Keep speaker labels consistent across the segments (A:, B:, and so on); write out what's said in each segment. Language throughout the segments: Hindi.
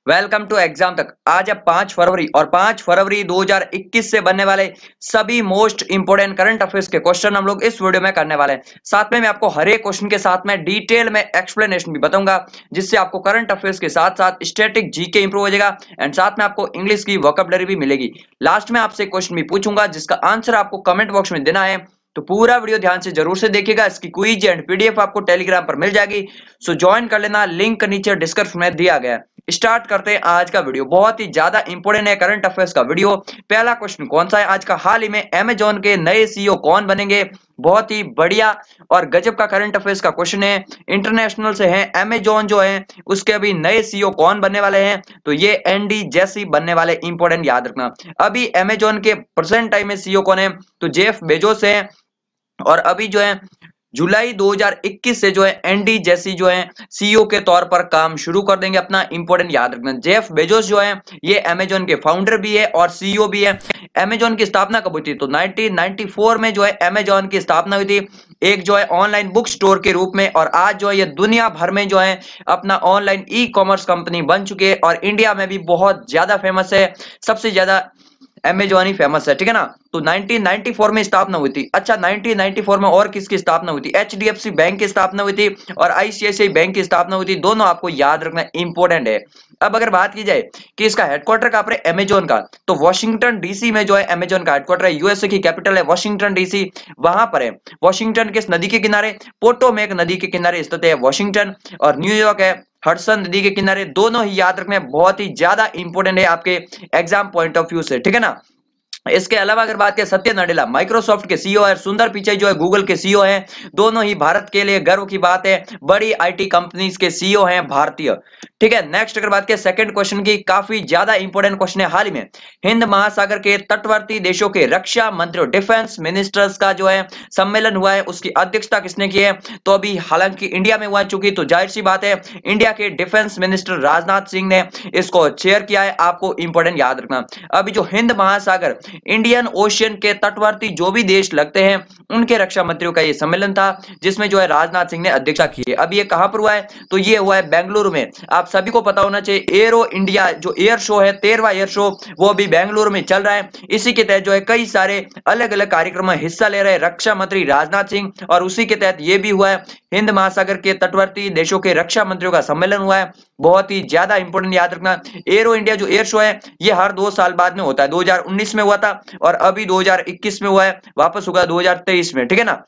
A: वेलकम टू एग्जाम तक। आज है 5 फरवरी और 5 फरवरी 2021 से बनने वाले सभी मोस्ट इंपोर्टेंट करंट अफेयर्स के क्वेश्चन हम लोग इस वीडियो में करने वाले हैं। साथ में मैं आपको हर एक क्वेश्चन के साथ में डिटेल में एक्सप्लेनेशन भी बताऊंगा, जिससे आपको करंट अफेयर्स के साथ साथ स्टैटिक जीके इंप्रूव हो जाएगा एंड साथ में आपको इंग्लिश की वोकैबुलरी भी मिलेगी। लास्ट में आपसे क्वेश्चन भी पूछूंगा जिसका आंसर आपको कमेंट बॉक्स में देना है, तो पूरा वीडियो ध्यान से जरूर से देखिएगा। इसकी क्विज एंड पीडीएफ आपको टेलीग्राम पर मिल जाएगी, सो ज्वाइन कर लेना, लिंक नीचे डिस्क्रिप्शन में दिया गया है। स्टार्ट करते हैं आज का वीडियो। बहुत ही ज्यादा इंपोर्टेंट है करंट अफेयर्स का वीडियो। पहला क्वेश्चन कौन सा है आज का? हाल ही में अमेजॉन के नए सीईओ कौन बनेंगे? बहुत ही बढ़िया और गजब का करंट अफेयर्स का क्वेश्चन है। इंटरनेशनल से है, अमेजॉन जो है उसके अभी नए सीईओ कौन बनने वाले हैं? तो ये एंडी जेसी बनने वाले। इंपोर्टेंट याद रखना। अभी अमेजॉन के प्रेजेंट टाइम में सीईओ कौन है? तो जेफ बेजोस है। और अभी जो है जुलाई 2021 से जो है एंडी जेसी जो है सीईओ के तौर पर काम शुरू कर देंगे अपना। इंपोर्टेंट याद रखना, जेफ बेजोस जो है ये अमेजॉन के फाउंडर भी है और सीईओ भी है। अमेजॉन की स्थापना कब हुई थी? तो 1994 में जो है अमेजॉन की स्थापना हुई थी, एक जो है ऑनलाइन बुक स्टोर के रूप में। और आज जो है ये दुनिया भर में जो है अपना ऑनलाइन ई कॉमर्स कंपनी बन चुकी है और इंडिया में भी बहुत ज्यादा फेमस है। सबसे ज्यादा अमेजॉन ही फेमस है, ठीक है ना। तो 1994 में स्थापना हुई थी। अच्छा, 1994 में और किसकी स्थापना हुई थी? एचडीएफसी बैंक की स्थापना हुई थी और आईसीआईसीआई बैंक की स्थापना हुई थी। दोनों आपको याद रखना इंपॉर्टेंट है। अब अगर बात की जाए कि इसका हेडक्वार्टर कहां पर है अमेजॉन का, तो वॉशिंगटन डीसी में जो है अमेजॉन का हेडक्वार्टर है। यूएसए की कैपिटल है वॉशिंगटन डीसी, वहां पर है। वॉशिंगटन किस नदी के किनारे? पोटोमेक नदी के किनारे स्थित है वॉशिंगटन। और न्यूयॉर्क है हडसन नदी के किनारे। दोनों ही याद रखने बहुत ही ज्यादा इंपॉर्टेंट है आपके एग्जाम पॉइंट ऑफ व्यू से, ठीक है ना। इसके अलावा अगर बात करें, सत्य नाडेला माइक्रोसॉफ्ट के सीईओ है, सुंदर पिचाई जो है गूगल के सीईओ हैं। दोनों ही भारत के लिए गर्व की बात है, बड़ी आईटी कंपनीज के सीईओ हैं भारतीय, ठीक है। नेक्स्ट अगर बात करें सेकंड क्वेश्चन की, काफी ज्यादा इंपॉर्टेंट क्वेश्चन है। हाल ही में हिंद महासागर के तटवर्ती देशों के रक्षा मंत्रियों, डिफेंस मिनिस्टर्स का जो है सम्मेलन हुआ है, उसकी अध्यक्षता किसने की है? तो अभी हालांकि इंडिया में हुआ चुकी, तो जाहिर सी बात है इंडिया के डिफेंस मिनिस्टर राजनाथ सिंह ने इसको चेयर किया है। आपको इंपॉर्टेंट याद रखना। अभी जो हिंद महासागर, इंडियन ओशियन के तटवर्ती जो भी देश लगते हैं उनके रक्षा मंत्रियों का ये सम्मेलन था, जिसमें जो है राजनाथ सिंह ने अध्यक्षता की है। अब ये कहां पर हुआ है? तो ये हुआ है बेंगलुरु में। आप सभी को पता होना चाहिए एरो इंडिया जो एयर शो है, 13वां एयर शो, वो अभी बेंगलुरु में चल रहा है। इसी के तहत जो है कई सारे अलग अलग कार्यक्रम में हिस्सा ले रहे रक्षा मंत्री राजनाथ सिंह, और उसी के तहत ये भी हुआ है हिंद महासागर के तटवर्ती देशों के रक्षा मंत्रियों का सम्मेलन हुआ है। बहुत ही ज्यादा इंपॉर्टेंट याद रखना। एरो इंडिया जो एयर शो है ये हर 2 साल बाद में होता है। 2019 में हुआ था और अभी 2021 में हुआ है, वापस होगा 2023 में, ठीक है ना।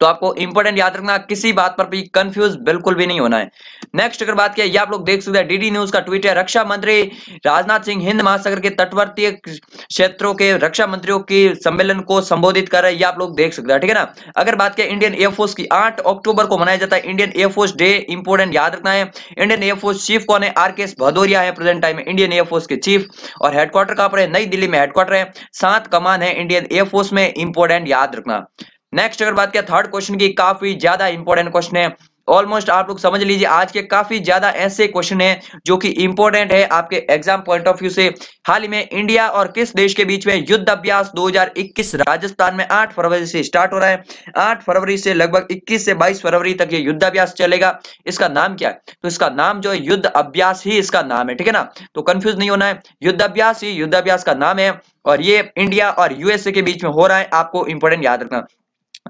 A: तो आपको इंपॉर्टेंट याद रखना, किसी बात पर भी कंफ्यूज बिल्कुल भी नहीं होना है। नेक्स्ट अगर बात किया, ये आप लोग देख सकते हैं डीडी न्यूज का ट्वीट है, रक्षा मंत्री राजनाथ सिंह हिंद महासागर के तटवर्ती क्षेत्रों के रक्षा मंत्रियों के सम्मेलन को संबोधित कर रहे हैं। ये आप लोग देख सकते हैं, ठीक है ना। अगर बात करें इंडियन एयरफोर्स की, 8 अक्टूबर को मनाया जाता है इंडियन एयरफोर्स डे। इंपॉर्टेंट याद रखना है। इंडियन एयरफोर्स चीफ कौन है? आरकेएस भदौरिया है प्रेजेंट टाइम में इंडियन एयरफोर्स के चीफ। और हेडक्वार्टर कहां पर है? नई दिल्ली में हेडक्वार्टर है। 7 कमान है इंडियन एयरफोर्स में। इंपॉर्टेंट याद रखना। नेक्स्ट अगर बात करें थर्ड क्वेश्चन की, काफी ज्यादा इंपॉर्टेंट क्वेश्चन है। ऑलमोस्ट आप लोग समझ लीजिए आज के काफी ज्यादा ऐसे क्वेश्चन हैं जो कि इंपॉर्टेंट है आपके एग्जाम पॉइंट ऑफ व्यू से। हाल ही में इंडिया और किस देश के बीच में युद्ध अभ्यास 2021 राजस्थान में 8 फरवरी से स्टार्ट हो रहा है। 8 फरवरी से लगभग 21 से 22 फरवरी तक ये युद्ध अभ्यास चलेगा। इसका नाम क्या है? तो इसका नाम जो है युद्ध अभ्यास ही इसका नाम है, ठीक है ना। तो कंफ्यूज नहीं होना है, युद्ध अभ्यास ही युद्ध अभ्यास का नाम है और ये इंडिया और यूएसए के बीच में हो रहा है। आपको इंपॉर्टेंट याद रखना।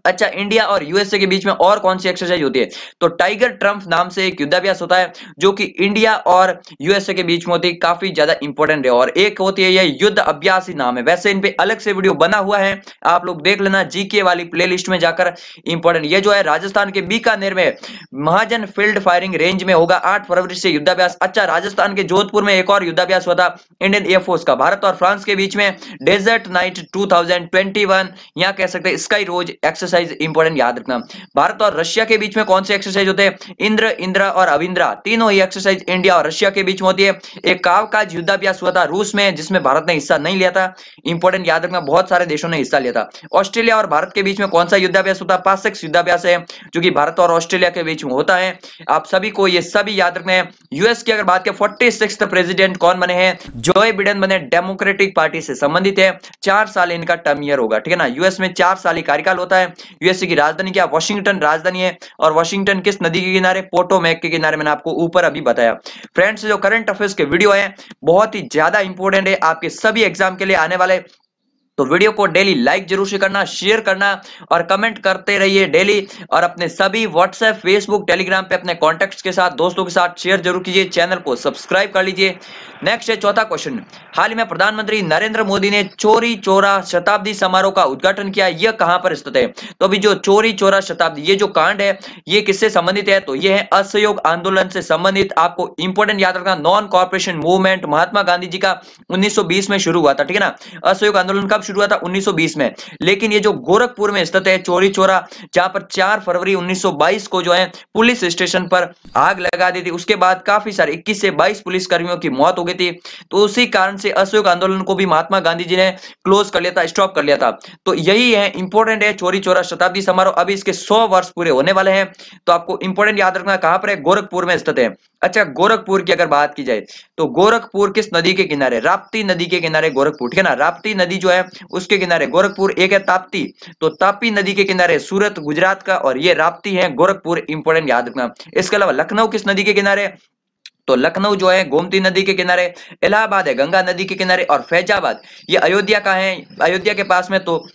A: अच्छा, इंडिया और यूएसए के बीच में और कौन सी एक्सरसाइज होती है? तो टाइगर ट्रम्प नाम से एक युद्धाभ्यास होता है जो कि इंडिया और यूएसए के बीच में होती है। काफी ज्यादा इंपॉर्टेंट है। और एक होती है ये युद्ध अभ्यास ही नाम है। वैसे इन पे अलग से वीडियो बना हुआ है, आप लोग देख लेना जीके वाली प्लेलिस्ट में जाकर। इंपॉर्टेंट ये जो है राजस्थान के बीकानेर में महाजन फील्ड फायरिंग रेंज में होगा 8 फरवरी से युद्धाभ्यास। अच्छा, राजस्थान के जोधपुर में एक और युद्धाभ्यास हुआ था इंडियन एयरफोर्स का भारत और फ्रांस के बीच में, डेजर्ट नाइट 2021, यहाँ कह सकते हैं स्काई रोज एक्सरसाइज। इंपॉर्टेंट याद रखना। भारत और रशिया के बीच में कौन से एक्सरसाइज होते हैं? इंद्र, इंद्रा और अविंद्रा, तीनों ही एक्सरसाइज इंडिया और रशिया के बीच में होती है। एक कावकाज युद्धाभ्यास हुआ था रूस में जिसमें भारत ने हिस्सा नहीं लिया था। इंपॉर्टेंट याद रखना, बहुत सारे देशों ने हिस्सा लिया था। ऑस्ट्रेलिया और भारत के बीच में कौन सा युद्धाभ्यास होता है? पासेक्स युद्धाभ्यास है जो कि भारत और ऑस्ट्रेलिया के बीच में होता है। आप सभी को ये सभी याद रखना है। यूएस की अगर बात करें 46th प्रेसिडेंट कौन बने हैं? जोए बिडेन बने, डेमोक्रेटिक पार्टी से संबंधित है। 4 साल इनका टर्म ईयर होगा, ठीक है ना। यूएस में 4 साल ही कार्यकाल होता है। यूएसए की राजधानी क्या? वॉशिंगटन राजधानी है। और वॉशिंगटन किस नदी के किनारे? पोटोमैक के किनारे, मैंने आपको ऊपर अभी बताया। फ्रेंड्स, जो करंट अफेयर्स के वीडियो है बहुत ही ज्यादा इंपॉर्टेंट है आपके सभी एग्जाम के लिए आने वाले, तो वीडियो को डेली लाइक जरूर से करना, शेयर करना और कमेंट करते रहिए डेली। और अपने सभी व्हाट्सएप, फेसबुक, टेलीग्राम पे अपने कॉन्टेक्ट्स के साथ, दोस्तों के साथ शेयर जरूर कीजिए। चैनल को सब्सक्राइब कर लीजिए। नेक्स्ट है चौथा क्वेश्चन। हाल ही में प्रधानमंत्री नरेंद्र मोदी ने चौरी चौरा शताब्दी समारोह का उद्घाटन किया, यह कहां पर स्थित है? तो अभी जो चौरी चौरा शताब्दी, ये जो कांड है ये किससे संबंधित है? तो ये है असहयोग आंदोलन से संबंधित। आपको इंपॉर्टेंट याद रखना, non corporation movement Mahatma Gandhi ji का 1920 में शुरू हुआ था, ठीक है ना। असहयोग आंदोलन कब शुरू हुआ था? 1920 में। लेकिन ये जो गोरखपुर में स्थित है चौरी चौरा, जहां पर 4 फरवरी 1922 को जो है पुलिस स्टेशन पर आग लगा दी थी, उसके बाद काफी सारे 21 से 22 पुलिस कर्मियों की मौत हो गई थी। तो उसी कारण से असहयोग आंदोलन को भी महात्मा गांधी जी ने क्लोज कर लिया था, स्टॉप कर लिया था। तो यही है इंपॉर्टेंट है चौरी चौरा शताब्दी समारोह। अभी इसके 100 वर्ष पूरे होने वाले हैं, तो आपको इंपॉर्टेंट याद रखना कहां पर है? गोरखपुर में स्थित है। अच्छा, गोरखपुर की अगर बात की जाए तो गोरखपुर किस नदी के किनारे? राप्ती नदी के किनारे गोरखपुर, ठीक है ना। राप्ती नदी जो है उसके किनारे गोरखपुर। एक है ताप्ती, तो तापी नदी के किनारे सूरत गुजरात का, और ये राप्ती है गोरखपुर, इंपॉर्टेंट याद रखना। इसके अलावा लखनऊ किस नदी के किनारे? तो लखनऊ जो है गोमती नदी के किनारे। इलाहाबाद है गंगा नदी के किनारे। और फैजाबाद ये अयोध्या का है, अयोध्या के पास में, तो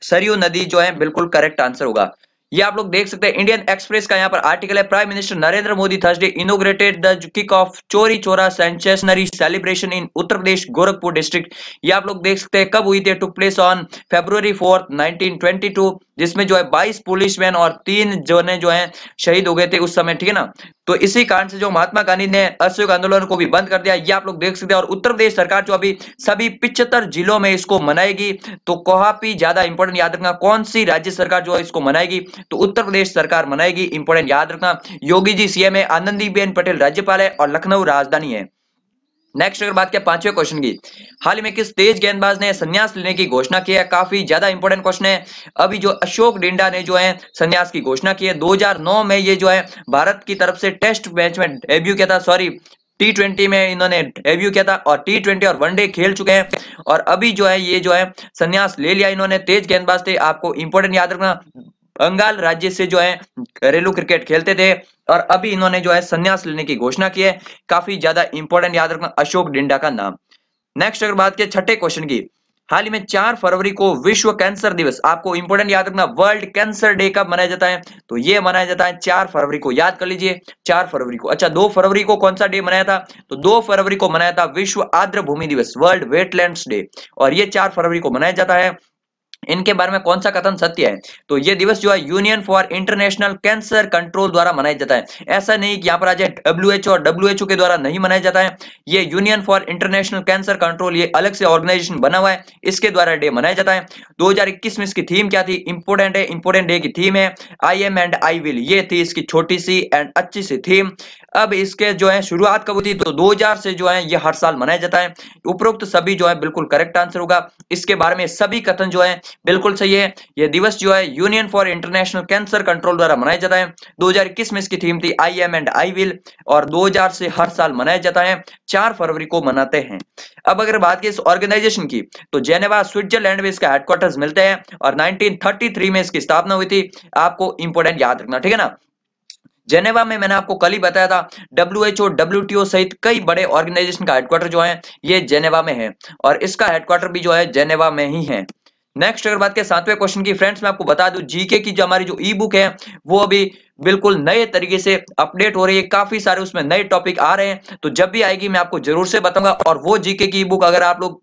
A: सरयू नदी जो है बिल्कुल करेक्ट आंसर होगा। ये आप लोग देख सकते हैं, इंडियन एक्सप्रेस का यहाँ पर आर्टिकल है। Prime minister Narendra Modi Thursday inaugurated the kick off Chauri Chaura century celebration in Uttar Pradesh Gorakhpur district. ये आप लोग देख सकते हैं कब हुई थी? टुक प्लेस ऑन February 4, 1922, जिसमें जो है 22 पुलिसमैन और 3 जो है शहीद हो गए थे उस समय, ठीक है ना। तो इसी कारण से जो महात्मा गांधी ने असहयोग आंदोलन को भी बंद कर दिया, ये आप लोग देख सकते हैं। और उत्तर प्रदेश सरकार जो अभी सभी 75 जिलों में इसको मनाएगी, तो काफी ज्यादा इंपॉर्टेंट याद रखना, कौन सी राज्य सरकार जो है इसको मनाएगी? तो उत्तर प्रदेश सरकार मनाएगी, इंपॉर्टेंट याद रखना। योगी जी सीएम है, आनंदीबेन पटेल राज्यपाल है, और लखनऊ राजधानी है। नेक्स्ट अगर बात करें पांचवें क्वेश्चन की, हाल ही में किस तेज गेंदबाज ने संन्यास लेने की घोषणा की है? काफी ज्यादा इंपॉर्टेंट क्वेश्चन है। अभी जो अशोक डिंडा ने जो है संन्यास की घोषणा की है 2009 में, ये जो है भारत की तरफ से टेस्ट मैच में डेब्यू किया था, सॉरी T20 में इन्होंने डेब्यू किया था, और T20 और वनडे खेल चुके हैं। और अभी जो है ये जो है संन्यास ले लिया इन्होंने। तेज गेंदबाज थे, आपको इंपॉर्टेंट याद रखना, बंगाल राज्य से जो है घरेलू क्रिकेट खेलते थे, और अभी इन्होंने जो है संन्यास लेने की घोषणा की है। काफी ज्यादा इंपॉर्टेंट याद रखना अशोक डिंडा का नाम। नेक्स्ट अगर बात करें छठे क्वेश्चन की, हाल ही में 4 फरवरी को विश्व कैंसर दिवस, आपको इंपॉर्टेंट याद रखना, वर्ल्ड कैंसर डे कब मनाया जाता है? तो ये मनाया जाता है 4 फरवरी को, याद कर लीजिए 4 फरवरी को। अच्छा, 2 फरवरी को कौन सा डे मनाया था? तो 2 फरवरी को मनाया था विश्व आर्द्र भूमि दिवस, वर्ल्ड वेटलैंड्स डे, और ये 4 फरवरी को मनाया जाता है। इनके बारे में कौन सा कथन सत्य है? तो ये दिवस जो है union for international cancer control द्वारा मनाया जाता है। ऐसा नहीं कि यहाँ पर आ जाए WHO, और WHO के द्वारा नहीं मनाया जाता है। ये union for international cancer control, ये अलग से ऑर्गेनाइजेशन बना हुआ है, इसके द्वारा डे मनाया जाता है। 2021 में इसकी थीम क्या थी? इंपोर्टेंट है, इंपोर्टेंट डे की थीम है I am and I will, ये थी इसकी छोटी सी एंड अच्छी सी थीम। अब इसके जो है शुरुआत कब हुई थी? तो 2000 से जो है ये हर साल मनाया जाता है। उपरोक्त सभी जो है बिल्कुल करेक्ट आंसर होगा। इसके बारे में सभी कथन जो है बिल्कुल सही है। यह दिवस जो है union for international cancer control द्वारा मनाया जाता है। 2021 में इसकी थीम थी I am and I will, और 2000 से हर साल मनाया जाता है, 4 फरवरी को मनाते हैं। अब अगर बात की इस ऑर्गेनाइजेशन की, तो जेनेवा स्विट्जरलैंड में इसका हेडक्वार्टर्स मिलते हैं, और 1933 में इसकी स्थापना हुई थी। आपको इंपोर्टेंट याद रखना, ठीक है ना। जेनेवा में मैंने आपको कल ही बताया था WHO, WTO सहित कई बड़े ऑर्गेनाइजेशन का हेडक्वार्टर जो है ये जेनेवा में है, और इसका हेडक्वार्टर भी जो है जेनेवा में ही है। नेक्स्ट अगर बात करें 7वें क्वेश्चन की, फ्रेंड्स मैं आपको बता दूं जीके की जो हमारी जो ई बुक है वो अभी बिल्कुल नए तरीके से अपडेट हो रही है। काफी सारे उसमें नए टॉपिक आ रहे हैं, तो जब भी आएगी मैं आपको जरूर से बताऊंगा। और वो जीके की ई बुक अगर आप लोग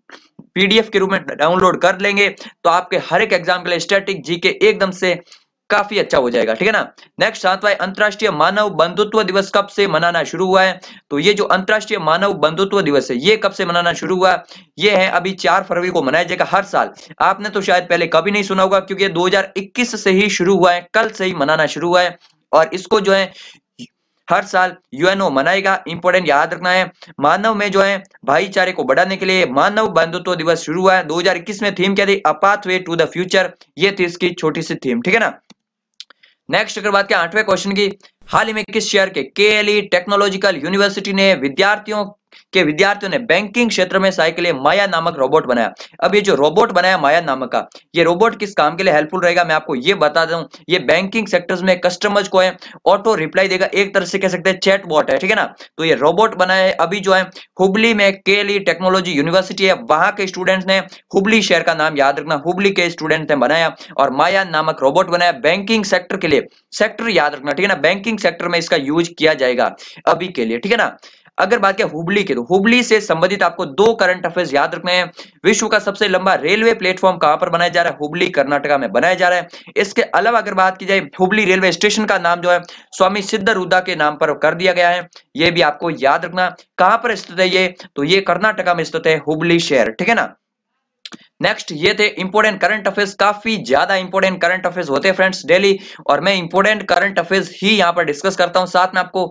A: PDF के रूप में डाउनलोड कर लेंगे तो आपके हर एक एग्जाम के लिए स्टैटिक जीके एकदम से काफी अच्छा हो जाएगा, ठीक है ना। नेक्स्ट 7वां अंतरराष्ट्रीय मानव बंधुत्व दिवस कब से मनाना शुरू हुआ है? तो ये जो अंतरराष्ट्रीय मानव बंधुत्व दिवस है ये कब से मनाना शुरू हुआ? ये है अभी 4 फरवरी को मनाया जाएगा हर साल। आपने तो शायद पहले कभी नहीं सुना होगा, क्योंकि 2021 से ही शुरू हुआ है, कल से ही मनाना शुरू हुआ है, और इसको जो है हर साल UNO मनाएगा। इंपोर्टेंट याद रखना है, मानव में जो है भाईचारे को बढ़ाने के लिए मानव बंधुत्व दिवस शुरू हुआ है। 2021 में थीम क्या थी? A pathway to the future, ये थी इसकी छोटी सी थीम, ठीक है ना। नेक्स्ट अगर बात करें 8वें क्वेश्चन की, हाल ही में किस शहर के KLE टेक्नोलॉजिकल यूनिवर्सिटी ने विद्यार्थियों के विद्यार्थियों ने बैंकिंग क्षेत्र में सहायक के लिए माया नामक रोबोट बनाया। अब ये जो रोबोट बनाया माया नामक का, ये रोबोट किस काम के लिए हेल्पफुल रहेगा मैं आपको ये बता दूं। ये बैंकिंग सेक्टर्स में कस्टमर्स को है ऑटो रिप्लाई देगा, एक तरह से कह सकते हैं चैट बॉट है, ठीक है ना। तो ये रोबोट बना है अभी जो है हुबली में केली टेक्नोलॉजी यूनिवर्सिटी है, वहां के स्टूडेंट्स ने, हुबली शहर का नाम याद रखना, हुबली के स्टूडेंट ने बनाया और माया नामक रोबोट बनाया बैंकिंग सेक्टर के लिए। सेक्टर याद रखना, ठीक है ना, बैंकिंग सेक्टर में इसका यूज किया जाएगा अभी के लिए, ठीक है ना। अगर बात करें हुबली की, तो हुबली से संबंधित आपको दो करंट अफेयर्स याद रखने हैं। विश्व का सबसे लंबा रेलवे प्लेटफॉर्म कहां पर बनाया जा रहा है? हुबली कर्नाटका में बनाया जा रहा है। इसके अलावा अगर बात की जाए हुबली रेलवे स्टेशन का नाम जो है स्वामी सिद्धरूदा के नाम पर कर दिया गया है, यह भी आपको याद रखना। कहां पर स्थित है ये? तो ये कर्नाटका में स्थित है हुबली शहर, ठीक है ना। नेक्स्ट ये थे इंपोर्टेंट करंट अफेयर्स, काफी ज्यादा इंपोर्टेंट करंट अफेयर्स होते हैं फ्रेंड्स डेली, और मैं इंपोर्टेंट करंट अफेयर्स ही यहां पर डिस्कस करता हूं, साथ में आपको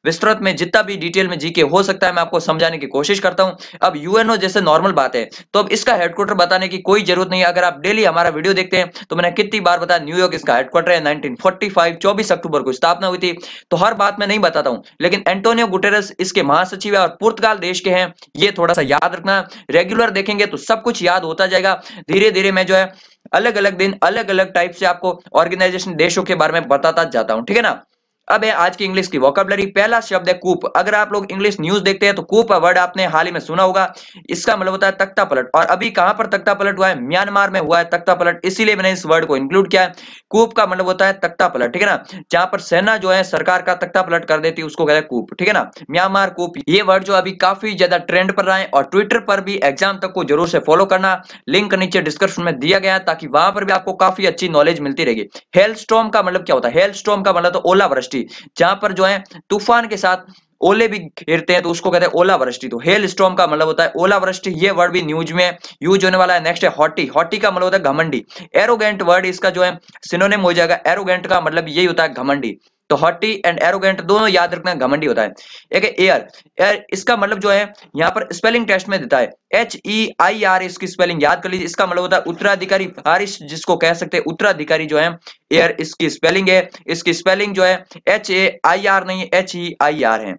A: विस्तृत में जितना भी डिटेल में जीके हो सकता है मैं आपको समझाने की कोशिश करता हूं। अब यूएनओ जैसे नॉर्मल बात है, तो अब इसका हेडक्वार्टर बताने की कोई जरूरत नहीं है। अगर आप डेली हमारा वीडियो देखते हैं तो मैंने कितनी बार बताया न्यूयॉर्क इसका हेडक्वार्टर है, 1945 24 अक्टूबर को स्थापना हुई थी, तो हर बात में नहीं बताता हूं। लेकिन एंटोनियो गुटेरेस इसके महासचिव है और पुर्तगाल देश के हैं, ये थोड़ा सा याद रखना। रेगुलर देखेंगे तो सब कुछ याद होता जाएगा। धीरे धीरे मैं जो है अलग अलग दिन अलग अलग टाइप से आपको ऑर्गेनाइजेशन देशों के बारे में बताता जाता हूं, ठीक है ना। अब है आज की इंग्लिश की वोकैबुलरी। पहला शब्द है कूप। अगर आप लोग इंग्लिश न्यूज देखते हैं तो कूप वर्ड आपने हाल ही में सुना होगा, इसका मतलब होता है तख्ता पलट। और अभी कहां पर तख्ता पलट हुआ है? म्यांमार में हुआ है तख्ता पलट, इसीलिए मैंने इस वर्ड को इंक्लूड किया है। कूप का मतलब होता है तख्ता पलट, ठीक है ना, जहां पर सेना जो है सरकार का तख्ता पलट कर देती है उसको कहते हैं कूप, ठीक है ना। म्यांमार कूप, ये वर्ड जो अभी काफी ज्यादा ट्रेंड पर रहा है, और ट्विटर पर भी एग्जाम तक को जरूर से फॉलो करना, लिंक नीचे डिस्क्रिप्शन में दिया गया है, ताकि वहां पर भी आपको काफी अच्छी नॉलेज मिलती रहेगी। हेलस्टॉर्म का मतलब क्या होता है? हेलस्टॉर्म का मतलब तो ओलावृष्टि, जहां पर जो है तूफान के साथ ओले भी गिरते हैं तो उसको कहते हैं ओलावृष्टि। तो हेल स्टॉर्म का मतलब होता है ओलावृष्टि, ये वर्ड भी न्यूज में यूज होने वाला है। नेक्स्ट है हॉटी। हॉटी का मतलब होता है घमंडी। एरोगेंट वर्ड इसका जो है सिनोनिम हो जाएगा। एरोगेंट का मतलब यही होता है घमंडी, तो हॉटी एंड एरोगेंट दोनों याद रखना, घमंडी होता है। एक है एयर। एयर इसका मतलब जो है यहाँ पर स्पेलिंग टेस्ट में देता है HEIR, इसकी स्पेलिंग याद कर लीजिए। इसका मतलब होता है उत्तराधिकारी, बारिश जिसको कह सकते हैं उत्तराधिकारी जो है एयर, इसकी स्पेलिंग है, इसकी स्पेलिंग जो है HAIR नहीं HEIR है।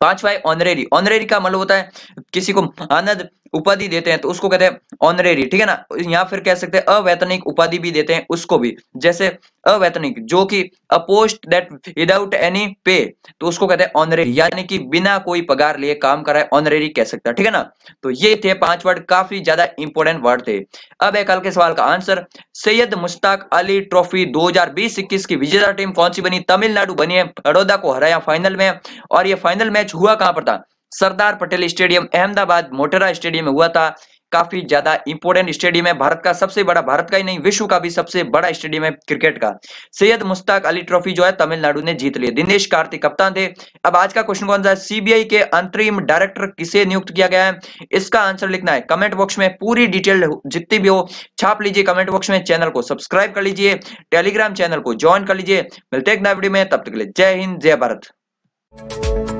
A: पांचवा है ऑनरेरी। ऑनरेरी का मतलब होता है किसी को मानद उपाधि देते हैं तो उसको कहते हैं ऑनरेरी, ठीक है ना। या फिर कह सकते हैं अवैतनिक उपाधि भी देते हैं उसको भी, जैसे अवैतनिक जो कि अ पोस्ट दैट विदाउट एनी पे, तो उसको कहते हैं ऑनरेरी, यानी कि बिना कोई पगार लिए काम कर रहा है, ऑनरेरी कह सकता है, ठीक है ना। तो ये थे 5 वर्ड, काफी ज्यादा इंपॉर्टेंट वर्ड थे। अब है कल के सवाल का आंसर। सैयद मुश्ताक अली ट्रॉफी 2020-21 की विजेता टीम कौन सी बनी? तमिलनाडु बनी है, बड़ौदा को हराया फाइनल में। और ये फाइनल मैच हुआ कहां पर था? सरदार पटेल स्टेडियम, अहमदाबाद मोटेरा स्टेडियम में हुआ था। काफी ज्यादा इंपोर्टेंट स्टेडियम है, भारत का सबसे बड़ा, भारत का ही नहीं विश्व का भी सबसे बड़ा स्टेडियम है क्रिकेट का। सैयद मुश्ताक अली ट्रॉफी जो है तमिलनाडु ने जीत ली। दिनेश कार्तिक कप्तान थे। अब आज का क्वेश्चन कौन सा है? सीबीआई के अंतरिम डायरेक्टर किसे नियुक्त किया गया है? इसका आंसर लिखना है कमेंट बॉक्स में, पूरी डिटेल जितनी भी हो छाप लीजिए कमेंट बॉक्स में। चैनल को सब्सक्राइब कर लीजिए, टेलीग्राम चैनल को ज्वाइन कर लीजिए। मिलते हैं एक नए वीडियो में, तब तक के लिए जय हिंद जय भारत।